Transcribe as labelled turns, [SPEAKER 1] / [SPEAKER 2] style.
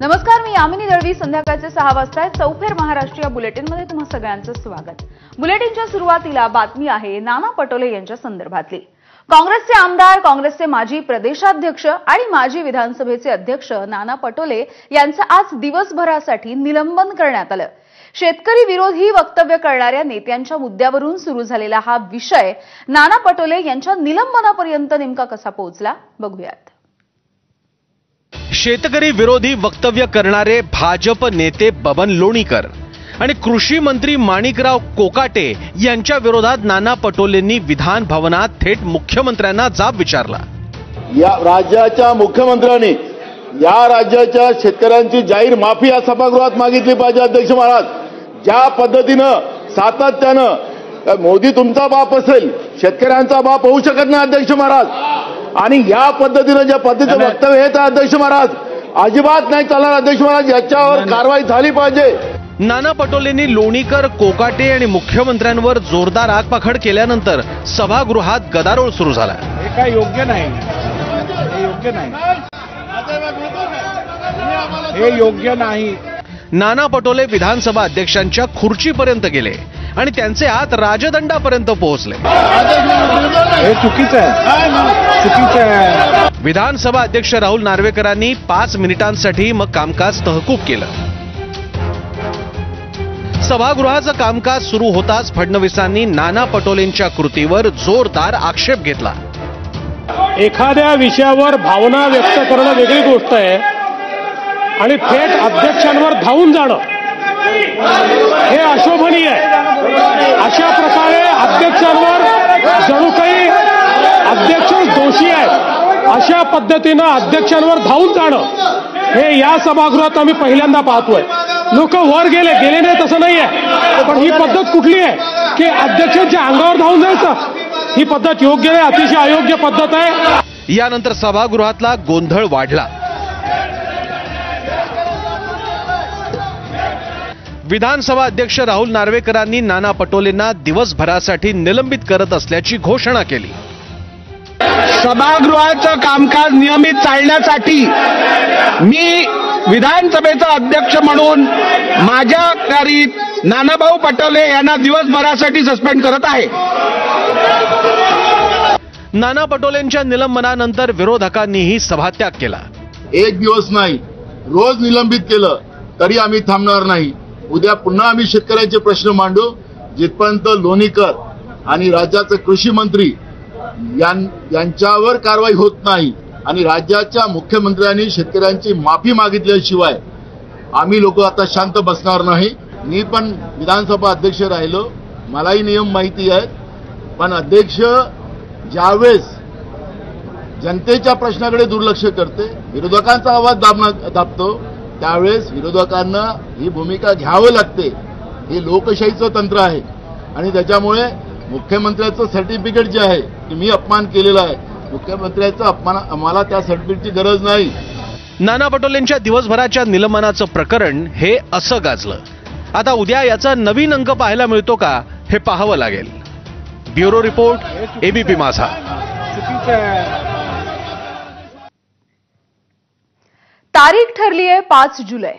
[SPEAKER 1] नमस्कार, मी यामिनी दळवी. संध्याकाळचे 6 वाजता चौफेर महाराष्ट्र या बुलेटिनमध्ये तुम्हा सगळ्यांचं स्वागत. बुलेटिनच्या सुरुवातीला बातमी आहे नाना पटोले यांच्या संदर्भातली. काँग्रेसचे आमदार, काँग्रेसचे माजी प्रदेशाध्यक्ष आणि माजी विधानसभेचे अध्यक्ष नाना पटोले यांचं आज दिवसभरासाठी निलंबन करण्यात आलं. शेतकरी विरोधी वक्तव्य करणाऱ्या नेत्यांच्या मुद्द्यावरून सुरू झालेला हा विषय नाना पटोले यांच्या निलंबनापर्यंत नेमका कसा पोहोचला बघूयात.
[SPEAKER 2] शेतकरी विरोधी वक्तव्य करणारे भाजप नेते बबन लोणीकर आणि कृषी मंत्री माणिकराव कोकाटे यांच्या विरोधात नाना पटोलेंनी विधान भवनात थेट मुख्यमंत्र्यांना जाब विचारला.
[SPEAKER 3] या राज्याच्या मुख्यमंत्र्यांनी या राज्याच्या शेतकऱ्यांची जाहीर माफी या सभागृहात मागितली पाहिजे. अध्यक्ष महाराज, ज्या पद्धतीनं सातत्यानं मोदी तुमचा बाप असेल, शेतकऱ्यांचा बाप होऊ शकत नाही अध्यक्ष महाराज. आणि या पद्धतीनं ज्या पद्धतीचं वक्तव्य आहे अध्यक्ष महाराज अजिबात नाही चालणार. अध्यक्ष महाराज, याच्यावर कारवाई झाली पाहिजे.
[SPEAKER 2] नाना पटोलेंनी लोणीकर, कोकाटे आणि मुख्यमंत्र्यांवर जोरदार आगपाखड केल्यानंतर सभागृहात गदारोळ सुरू झाला.
[SPEAKER 4] हे काय योग्य नाही, हे योग्य नाही, हे योग्य नाही.
[SPEAKER 2] नाना पटोले विधानसभा अध्यक्षांच्या खुर्चीपर्यंत गेले आणि त्यांचे हात राजदंडापर्यंत पोहोचले.
[SPEAKER 4] हे चुकीचं आहे, चुकीचं आहे.
[SPEAKER 2] विधानसभा अध्यक्ष राहुल नार्वेकरांनी 5 मिनिटांसाठी मग कामकाज तहकूब केलं. सभागृहाचं कामकाज सुरू होताच फडणवीसांनी नाना पटोलेंच्या कृतीवर जोरदार आक्षेप घेतला.
[SPEAKER 4] एखाद्या विषयावर भावना व्यक्त करणं वेगळी गोष्ट आहे आणि थेट अध्यक्षांवर धावून जाणं हे अशोभनीय आहे. अशा प्रकारे अध्यक्षांवर जणू काही अध्यक्ष दोषी आहेत अशा पद्धतीनं अध्यक्षांवर धावून जाणं हे या सभागृहात आम्ही पहिल्यांदा पाहतोय. लोक वर गेले नाही तसं नाही आहे, पण ही पद्धत कुठली आहे की अध्यक्षांच्या अंगावर धावून जायचं? ही पद्धत योग्य नाही, अतिशय अयोग्य पद्धत आहे.
[SPEAKER 2] यानंतर सभागृहातला गोंधळ वाढला. विधानसभा अध्यक्ष राहुल नार्वेकरांनी नाना पटोलेंना दिवसभरासाठी निलंबित करत असल्याची घोषणा केली.
[SPEAKER 5] सभागृहाचं कामकाज नियमित चालण्यासाठी मी विधानसभेचा अध्यक्ष म्हणून माझ्या कारीत नानाभाऊ पटोले यांना दिवसभरासाठी सस्पेंड करत आहे.
[SPEAKER 2] नाना पटोलेंच्या निलंबनानंतर विरोधकांनीही सभात्याग केला.
[SPEAKER 3] एक दिवस नाही, रोज निलंबित केलं तरी आम्ही थांबणार नाही. उद्या पुन्हा आम्ही शेतकऱ्यांचे प्रश्न मांडू जिथपर्यंत लोणीकर आणि राज्याचे कृषी मंत्री यांच्यावर कारवाई होत नाही आणि राज्याच्या मुख्यमंत्र्यांनी शेतकऱ्यांची माफी मागितल्याशिवाय आम्ही लोक आता शांत बसणार नाही. मी पण विधानसभा अध्यक्ष राहिलो, मलाही नियम माहिती आहेत. पण अध्यक्ष ज्यावेळेस जनतेच्या प्रश्नाकडे दुर्लक्ष करते, विरोधकांचा आवाज दाबतो, त्यावेळेस विरोधकांना ही भूमिका घ्यावं लागते. हे लोकशाहीचं तंत्र आहे आणि त्याच्यामुळे मुख्यमंत्र्याचं सर्टिफिकेट जे आहे की मी अपमान केलेला आहे, मुख्यमंत्र्याचा अपमान, आम्हाला त्या सर्टिफिकेटची गरज नाही.
[SPEAKER 2] नाना पटोलेंच्या दिवसभराच्या निलंबनाचं प्रकरण हे असं गाजलं. आता उद्या याचा नवीन अंक पाहायला मिळतो का हे पाहावं लागेल. ब्युरो रिपोर्ट, एबीपी माझा.
[SPEAKER 1] तारीख ठरली आहे 5 जुलै.